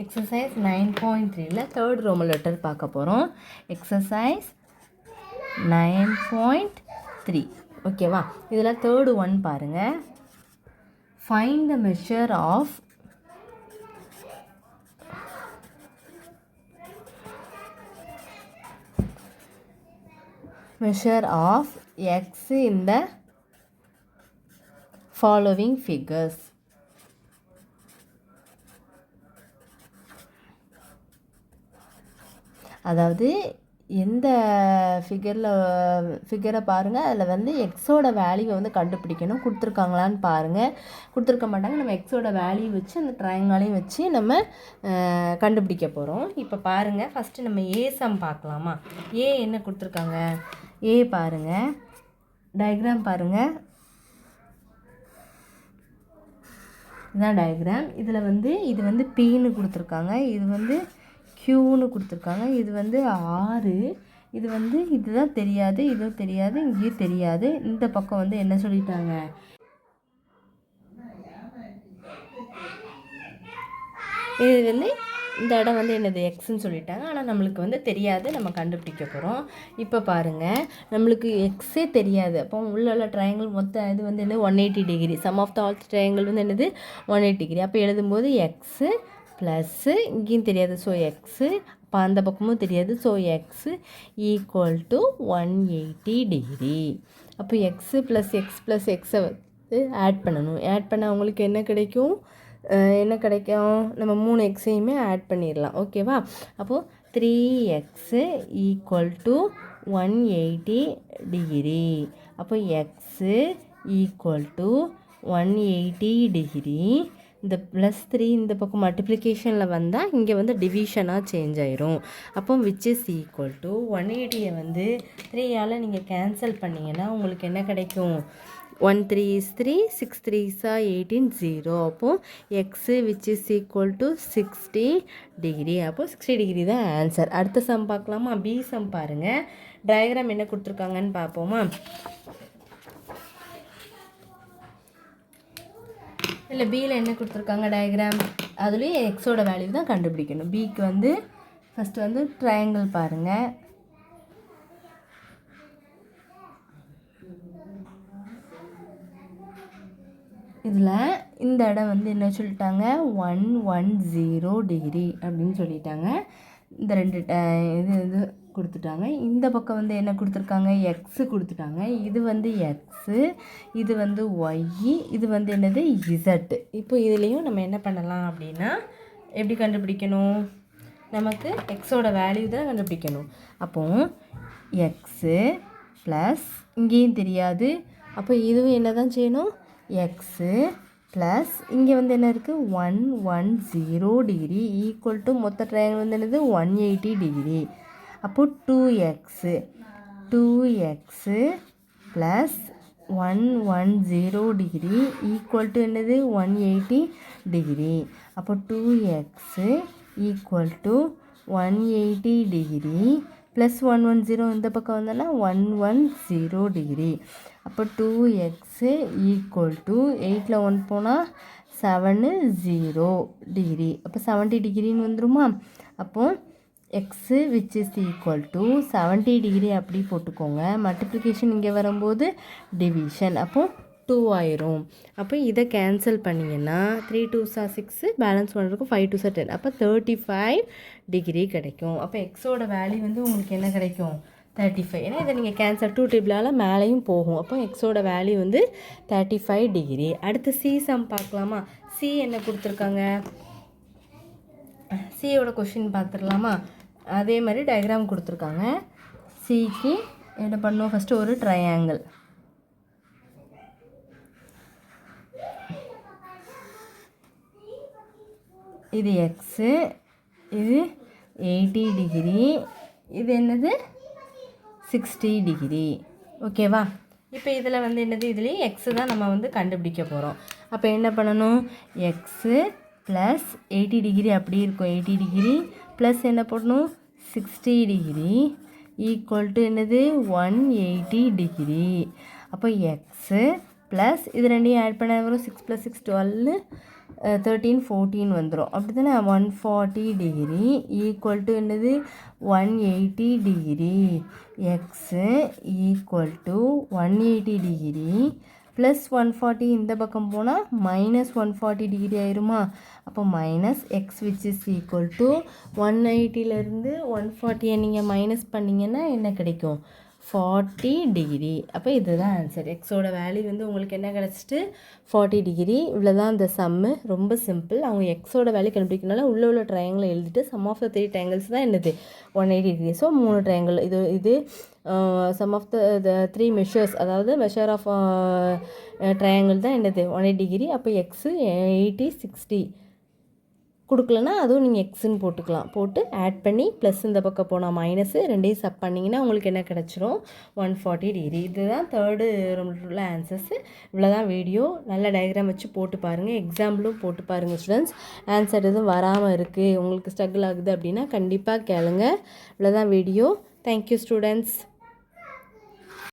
Exercise 9.3ல third Roman letter பார்க்க போகிறோம். எக்ஸசைஸ் 9.3 ஓகேவா. இதில் தேர்டு ஒன் பாருங்கள். Find the measure of x in the following figures. அதாவது எந்த ஃபிகரை பாருங்கள், அதில் வந்து எக்ஸோட வேல்யூவை வந்து கண்டுபிடிக்கணும். கொடுத்துருக்காங்களான்னு பாருங்கள். கொடுத்துருக்க மாட்டாங்க. நம்ம எக்ஸோட வேல்யூ வச்சு அந்த ட்ரையாங்கலையும் வச்சு நம்ம கண்டுபிடிக்க போகிறோம். இப்போ பாருங்கள், ஃபஸ்ட்டு நம்ம ஏ சம் பார்க்கலாமா. ஏ என்ன கொடுத்துருக்காங்க, ஏ பாருங்கள், டயக்ராம் பாருங்கள், இதுதான் டயக்ராம். இதில் வந்து இது வந்து பின்னு கொடுத்துருக்காங்க, இது வந்து க்யூன்னு கொடுத்துருக்காங்க, இது வந்து 6, இது வந்து இதுதான் தெரியாது, இதுவும் தெரியாது, இங்கேயும் தெரியாது. இந்த பக்கம் வந்து என்ன சொல்லிட்டாங்க, இது வந்து இந்த இடம் வந்து என்னது எக்ஸ்ன்னு சொல்லிட்டாங்க. ஆனால் நம்மளுக்கு வந்து தெரியாது, நம்ம கண்டுபிடிக்க போகிறோம். இப்போ பாருங்கள், நம்மளுக்கு எக்ஸே தெரியாது. அப்போ உள்ள ட்ரையாங்கிள் மொத்தம் இது வந்து என்ன 180 degree. Sum of the all triangle வந்து என்னது 180 டிகிரி. அப்போ எழுதும்போது எக்ஸு ப்ளஸ்ஸு, இங்கேயும் தெரியாது, ஸோ எக்ஸு, அப்போ அந்த பக்கமும் தெரியாது, so x equal to 180 degree. அப்போ எக்ஸு ப்ளஸ் எக்ஸை வந்து ஆட் பண்ணணும். ஆட் பண்ணால் உங்களுக்கு என்ன கிடைக்கும், நம்ம 3 எக்ஸையுமே ஆட் பண்ணிடலாம். ஓகேவா. அப்போது 3x ஈக்குவல் டு 180 டிகிரி. அப்போ எக்ஸு ஈக்குவல் டு 180 டிகிரி. இந்த +3 இந்த பக்கம் மல்டிப்ளிகேஷனில் வந்தால் இங்கே வந்து டிவிஷனாக சேஞ்ச் ஆயிரும். அப்போ விச் இஸ் ஈக்குவல் டு 180 வந்து 3ஆல் நீங்கள் கேன்சல் பண்ணிங்கன்னா உங்களுக்கு என்ன கிடைக்கும், 1 3 is 3, 6 3 is 18, 0. அப்போது x which is equal to 60 degree. அப்போது 60 டிகிரி தான் ஆன்சர். அடுத்த சம் பார்க்கலாமா. பி சம் பாருங்கள். டயக்ராம் என்ன கொடுத்துருக்காங்கன்னு பார்ப்போமா. இல்லை பியில் என்ன கொடுத்துருக்காங்க டயக்ராம், அதுலேயும் எக்ஸோட வேல்யூ தான் கண்டுபிடிக்கணும். பிக்கு வந்து ஃபஸ்ட்டு வந்து ட்ரையாங்கிள் பாருங்கள். இதில் இந்த இடம் வந்து என்ன சொல்லிட்டாங்க, 110 டிகிரி அப்படின்னு சொல்லிட்டாங்க. இந்த ரெண்டு இது கொடுத்துட்டாங்க. இந்த பக்கம் வந்து என்ன கொடுத்துருக்காங்க, எக்ஸு கொடுத்துட்டாங்க. இது வந்து எக்ஸு, இது வந்து ஒய்இ, இது வந்து என்னது இசட்டு. இப்போ இதுலேயும் நம்ம என்ன பண்ணலாம் அப்படின்னா, எப்படி கண்டுபிடிக்கணும், நமக்கு எக்ஸோட வேல்யூ தான் கண்டுபிடிக்கணும். அப்போது எக்ஸு ப்ளஸ் இங்கேயும் தெரியாது, அப்போ இதுவும் என்ன தான் செய்யணும், எக்ஸு ப்ளஸ் இங்கே வந்து என்ன இருக்குது 110 டிகிரி ஈக்குவல் டு மொத்த ட்ரையாங்கிள் வந்து என்னது 180 டிகிரி. அப்போது 2x plus 110 degree equal to என்னது 180 டிகிரி. அப்போ 2x equal to 180 degree plus 110 இந்த பக்கம் வந்தோன்னா 110 டிகிரி. அப்போ 2x ஈக்குவல் டு 8ல் 1 போனால் 70 டிகிரி. அப்போ 70 டிகிரின்னு வந்துருமா. அப்போது x which is equal to 70 degree அப்படி போட்டுக்கோங்க. மல்டிப்ளிகேஷன் இங்கே வரும்போது டிவிஷன், அப்போது 2 ஆயிரும். அப்போ இதை கேன்சல் பண்ணிங்கன்னா 3 2s 6, பேலன்ஸ் பண்ணுறதுக்கும் 5 2s 10, அப்போ 35 டிகிரி கிடைக்கும். அப்போ எக்ஸோட வேல்யூ வந்து உங்களுக்கு என்ன கிடைக்கும், 35. ஏன்னா இதை நீங்கள் கேன்சல் 2 டேபிளால் மேலேயும் போகும். அப்போ எக்ஸோட வேல்யூ வந்து 35 டிகிரி. அடுத்து சி சம் பார்க்கலாமா. சி என்ன கொடுத்துருக்காங்க, சியோட கொஷின் பார்த்துடலாமா. அதே மாதிரி டயக்ராம் கொடுத்துருக்காங்க. சிக்கு என்ன பண்ணுவோம், ஃபஸ்ட்டு ஒரு ட்ரையாங்கிள், இது எக்ஸு, இது 80 டிகிரி, இது என்னது 60 டிகிரி. ஓகேவா. இப்போ இதில் வந்து என்னது, இதுலேயும் எக்ஸு தான் நம்ம வந்து கண்டுபிடிக்க போகிறோம். அப்போ என்ன பண்ணணும், எக்ஸு ப்ளஸ் 80 டிகிரி அப்படி இருக்கும், 80 டிகிரி ப்ளஸ் என்ன பண்ணணும் 60 டிகிரி ஈக்குவல் டு என்னது 180 டிகிரி. அப்போ எக்ஸு ப்ளஸ் இது ரெண்டையும் ஆட் பண்ண வரும் 6 + 6 12, 13 14 வந்துடும் அப்படி தானே 140 டிகிரி ஈக்குவல் டு என்னது 180 degree x equal to 180 degree plus 140 இந்த பக்கம் போனால் மைனஸ் 140 டிகிரி ஆயிருமா அப்போ minus x which is equal to 180லேருந்து 140 நீங்கள் மைனஸ் பண்ணிங்கன்னா என்ன கிடைக்கும் 40 டிகிரி அப்போ இதுதான் ஆன்சர் எக்ஸோட வேல்யூ வந்து உங்களுக்கு என்ன கிடச்சிட்டு 40 டிகிரி இவ்வளோ தான் இந்த சம்மு ரொம்ப சிம்பிள் அவங்க எக்ஸோட வேல்யூ கண்டுபிடிக்கனால உள்ள ட்ரையாங்கிள் எழுதிட்டு சம் ஆஃப் த 3 ட்ரையாங்கிள்ஸ் தான் என்னது 180 டிகிரி ஸோ 3 ட்ரையாங்கிள் இது சம் ஆஃப் த 3 மெஷர்ஸ் அதாவது மெஷர் ஆஃப் ட்ரையாங்கிள் தான் என்னது 180 டிகிரி அப்போ எக்ஸு 80 60 கொடுக்கலன்னா அதுவும் நீங்கள் எக்ஸுன்னு போட்டுக்கலாம் போட்டு ஆட் பண்ணி ப்ளஸ் இந்த பக்கம் போனால் மைனஸு ரெண்டையும் சப் பண்ணிங்கன்னா உங்களுக்கு என்ன கிடச்சிரும் 140 டிகிரி இதுதான் தேர்டு உள்ள ஆன்சர்ஸு இவ்வளோ தான் வீடியோ நல்ல டயக்ராம் வச்சு போட்டு பாருங்கள் எக்ஸாம்பிளும் போட்டு பாருங்கள் ஸ்டூடெண்ட்ஸ் ஆன்சர் எதுவும் வராமல் இருக்குது உங்களுக்கு ஸ்ட்ரகிள் ஆகுது அப்படின்னா கண்டிப்பாக கேளுங்க இவ்வளோ தான் வீடியோ தேங்க்யூ ஸ்டூடெண்ட்ஸ்